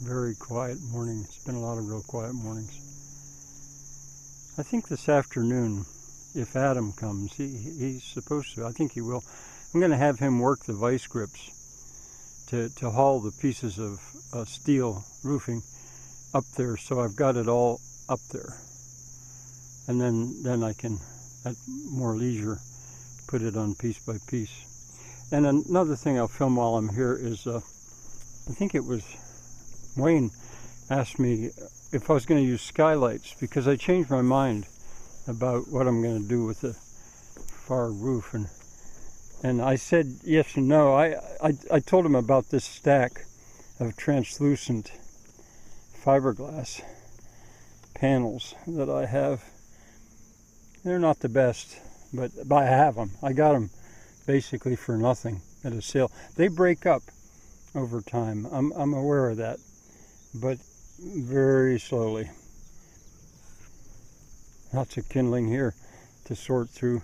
Very quiet morning. It's been a lot of real quiet mornings. I think this afternoon, if Adam comes, he's supposed to, I think he will, I'm going to have him work the vice grips to haul the pieces of steel roofing up there, so I've got it all up there. And then I can, at more leisure, put it on piece by piece. And another thing I'll film while I'm here is, I think it was Wayne asked me if I was going to use skylights, because I changed my mind about what I'm going to do with the far roof, and I said yes and no. I told him about this stack of translucent fiberglass panels that I have. They're not the best, but I have them. I got them basically for nothing at a sale. They break up over time. I'm aware of that, but very slowly. Lots of kindling here to sort through.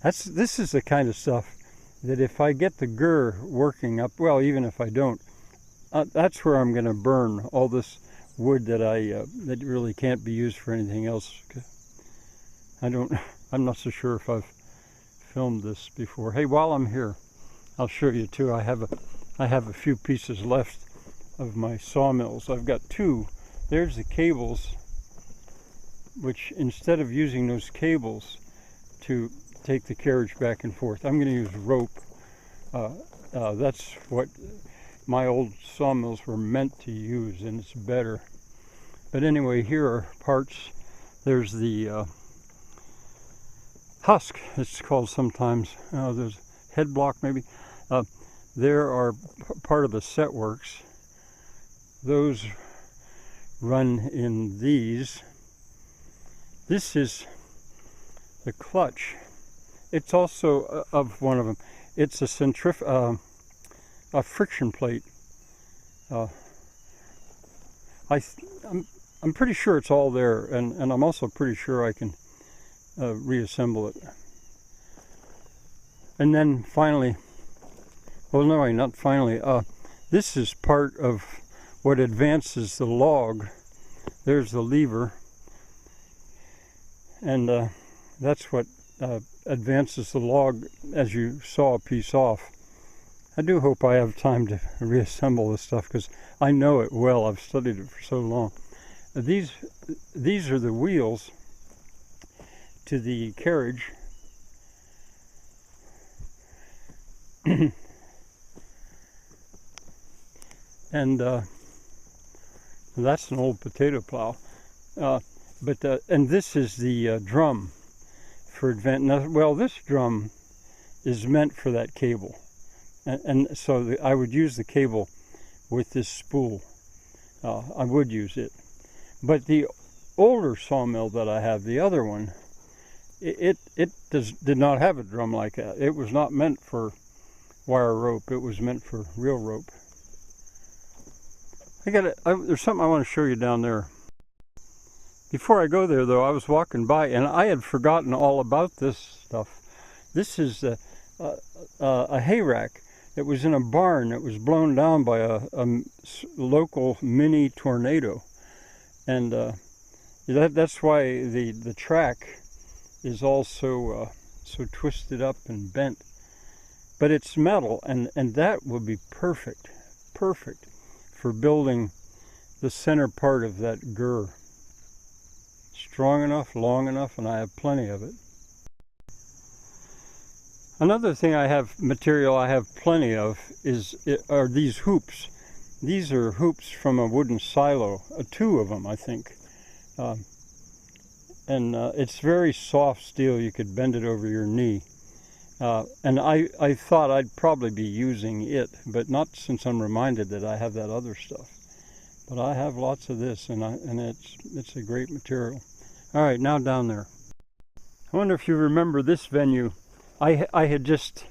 This is the kind of stuff that if I get the GUR working up, well, even if I don't, that's where I'm going to burn all this wood that that really can't be used for anything else. I'm not so sure if I've filmed this before. Hey, while I'm here, I'll show you too. I have a few pieces left of my sawmills. I've got two. There's the cables, which instead of using those cables to take the carriage back and forth, I'm going to use rope. That's what my old sawmills were meant to use, and it's better. But anyway, here are parts. There's the husk, it's called sometimes. There's head block maybe. There are part of the set works. Those run in these. This is the clutch. It's also of one of them. It's a a friction plate. I'm pretty sure it's all there, and I'm also pretty sure I can reassemble it. And then finally, well, no, not finally. This is part of what advances the log. There's the lever, and that's what advances the log as you saw a piece off. I do hope I have time to reassemble this stuff, because I know it well. I've studied it for so long. These are the wheels to the carriage. And that's an old potato plow. And this is the drum for well, this drum is meant for that cable, and so I would use the cable with this spool. I would use it, but the older sawmill that I have, the other one, it did not have a drum like that. It was not meant for wire rope. It was meant for real rope. There's something I want to show you down there. Before I go there, though, I was walking by and I had forgotten all about this stuff. This is a hay rack that was in a barn that was blown down by a local mini tornado, and that's why the track is also so twisted up and bent. But it's metal, and that would be perfect for building the center part of that GUR. Strong enough, long enough, and I have plenty of it. Another thing I have plenty of are these hoops. These are hoops from a wooden silo, two of them, I think. And it's very soft steel. You could bend it over your knee. And I thought I'd probably be using it, but not since I'm reminded that I have that other stuff. But I have lots of this, and it's a great material. All right, now down there. I wonder if you remember this venue. I'd just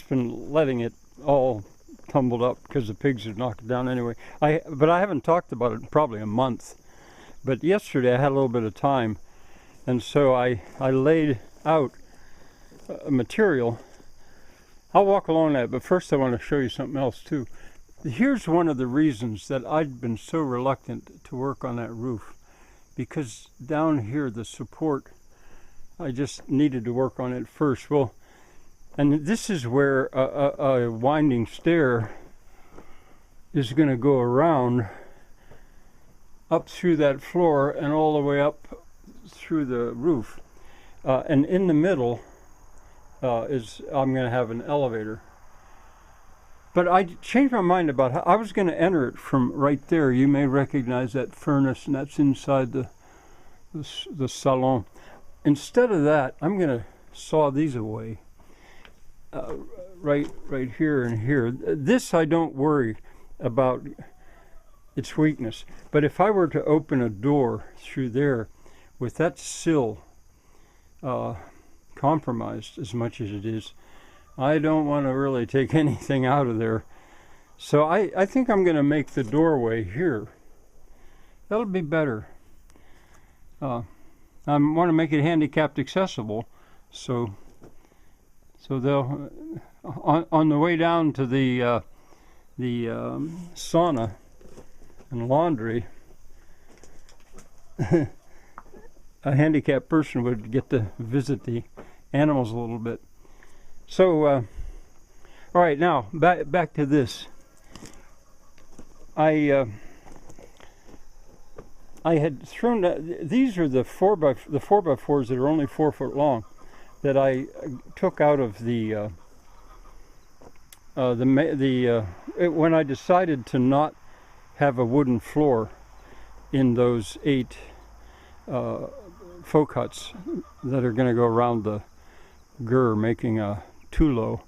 been letting it all tumbled up because the pigs had knocked it down anyway. But I haven't talked about it in probably a month. But yesterday I had a little bit of time, and so I laid out a material I'll walk along that, but first I want to show you something else too. Here's one of the reasons that I'd been so reluctant to work on that roof, because down here the support, I just needed to work on it first. Well, and this is where a winding stair is going to go around up through that floor and all the way up through the roof. And in the middle I'm going to have an elevator. But I changed my mind about how I was going to enter it from right there. You may recognize that furnace, and that's inside the salon. Instead of that, I'm going to saw these away. Right here and here. This I don't worry about its weakness. But if I were to open a door through there with that sill compromised as much as it is, I don't want to really take anything out of there. So I think I'm going to make the doorway here. That'll be better. I want to make it handicapped accessible, so they'll on the way down to the sauna and laundry, a handicapped person would get to visit the animals a little bit. So, all right, now back to this. I had thrown these are the 4x4s that are only 4 foot long, that I took out of when I decided to not have a wooden floor in those 8 folk huts that are going to go around the gur, making a toulouse.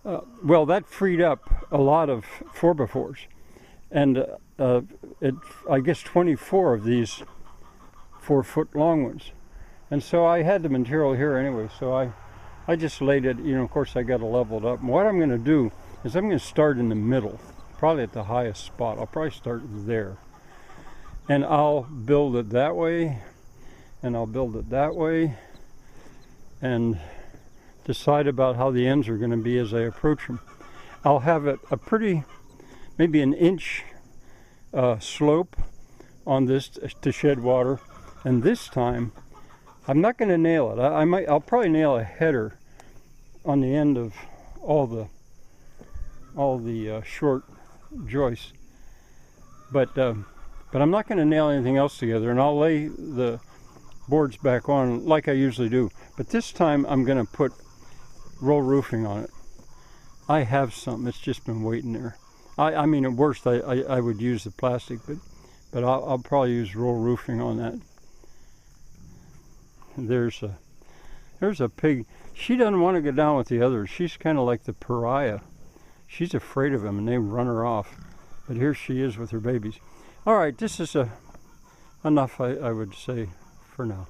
Well, that freed up a lot of 4x4s, and I guess 24 of these 4 foot long ones. And so I had the material here anyway, so I just laid it, of course I got to level it up. And what I'm going to do is I'm going to start in the middle, probably at the highest spot. I'll probably start there. And I'll build it that way, and I'll build it that way, and decide about how the ends are going to be as I approach them. I'll have it a pretty, maybe an inch slope on this to shed water, and this time I'm not going to nail it. I'll probably nail a header on the end of all the short joists, but I'm not going to nail anything else together, and I'll lay the boards back on like I usually do. But this time I'm going to put roll roofing on it. I have some. It's just been waiting there. I mean, at worst I would use the plastic, but I'll probably use roll roofing on that. There's a pig. She doesn't want to go down with the others. She's kind of like the pariah. She's afraid of them, and they run her off. But here she is with her babies. All right, this is enough, I would say, for now.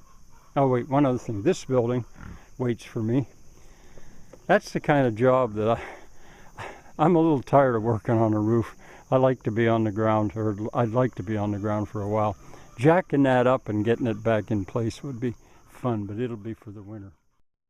Oh wait, one other thing. This building waits for me. That's the kind of job that I'm a little tired of working on a roof. I like to be on the ground, or I'd like to be on the ground for a while. Jacking that up and getting it back in place would be fun, but it'll be for the winter.